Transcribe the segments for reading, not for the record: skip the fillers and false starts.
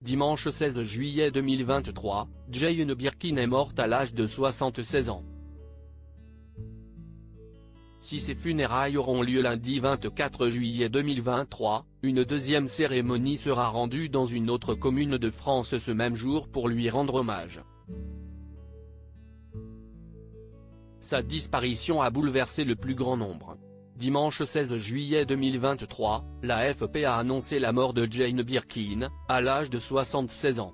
Dimanche 16 juillet 2023, Jane Birkin est morte à l'âge de 76 ans. Si ses funérailles auront lieu lundi 24 juillet 2023, une deuxième cérémonie sera rendue dans une autre commune de France ce même jour pour lui rendre hommage. Sa disparition a bouleversé le plus grand nombre. Dimanche 16 juillet 2023, la FP a annoncé la mort de Jane Birkin, à l'âge de 76 ans.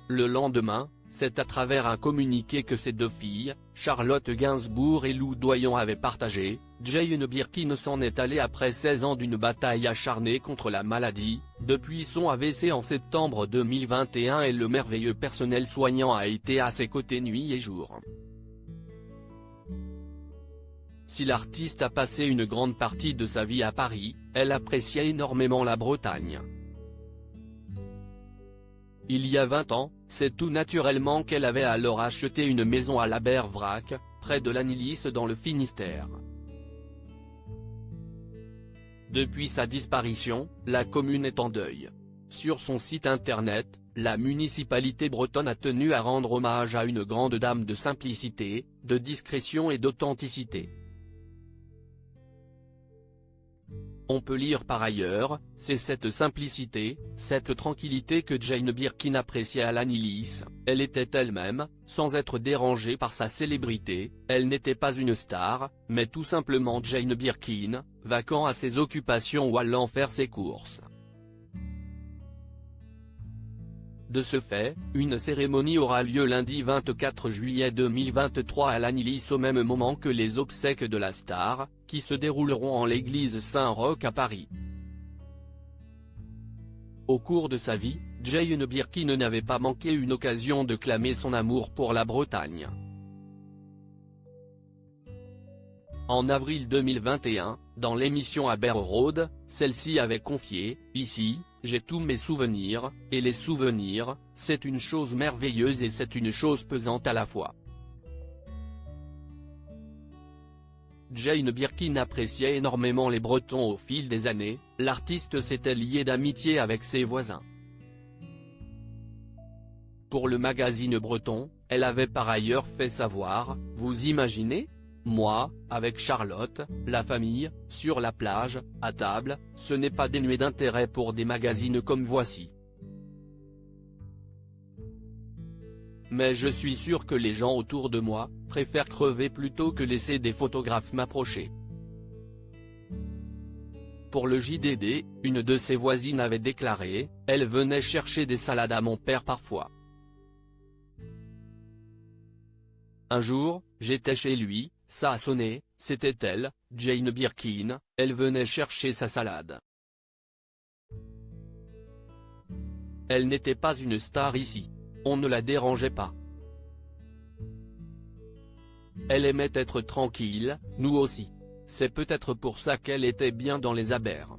Le lendemain, c'est à travers un communiqué que ses deux filles, Charlotte Gainsbourg et Lou Doyon avaient partagé, Jane Birkin s'en est allée après 16 ans d'une bataille acharnée contre la maladie. Depuis son AVC en septembre 2021 et le merveilleux personnel soignant a été à ses côtés nuit et jour. Si l'artiste a passé une grande partie de sa vie à Paris, elle appréciait énormément la Bretagne. Il y a 20 ans, c'est tout naturellement qu'elle avait alors acheté une maison à La Bervrac, près de Lannilis dans le Finistère. Depuis sa disparition, la commune est en deuil. Sur son site internet, la municipalité bretonne a tenu à rendre hommage à une grande dame de simplicité, de discrétion et d'authenticité. On peut lire par ailleurs, c'est cette simplicité, cette tranquillité que Jane Birkin appréciait à Lannilis. Elle était elle-même, sans être dérangée par sa célébrité. Elle n'était pas une star, mais tout simplement Jane Birkin, vaquant à ses occupations ou allant faire ses courses. De ce fait, une cérémonie aura lieu lundi 24 juillet 2023 à Lannilis au même moment que les obsèques de la star, qui se dérouleront en l'église Saint-Roch à Paris. Au cours de sa vie, Jane Birkin n'avait pas manqué une occasion de clamer son amour pour la Bretagne. En avril 2021, dans l'émission Abbey Road, celle-ci avait confié « Ici, j'ai tous mes souvenirs, et les souvenirs, c'est une chose merveilleuse et c'est une chose pesante à la fois. » Jane Birkin appréciait énormément les Bretons au fil des années, l'artiste s'était liée d'amitié avec ses voisins. Pour le magazine breton, elle avait par ailleurs fait savoir « Vous imaginez ? Moi, avec Charlotte, la famille, sur la plage, à table, ce n'est pas dénué d'intérêt pour des magazines comme Voici. Mais je suis sûr que les gens autour de moi, préfèrent crever plutôt que laisser des photographes m'approcher. » Pour le JDD, une de ses voisines avait déclaré « Elle venait chercher des salades à mon père parfois. Un jour, j'étais chez lui, ça a sonné, c'était elle, Jane Birkin, elle venait chercher sa salade. Elle n'était pas une star ici. On ne la dérangeait pas. Elle aimait être tranquille, nous aussi. C'est peut-être pour ça qu'elle était bien dans les Abbers.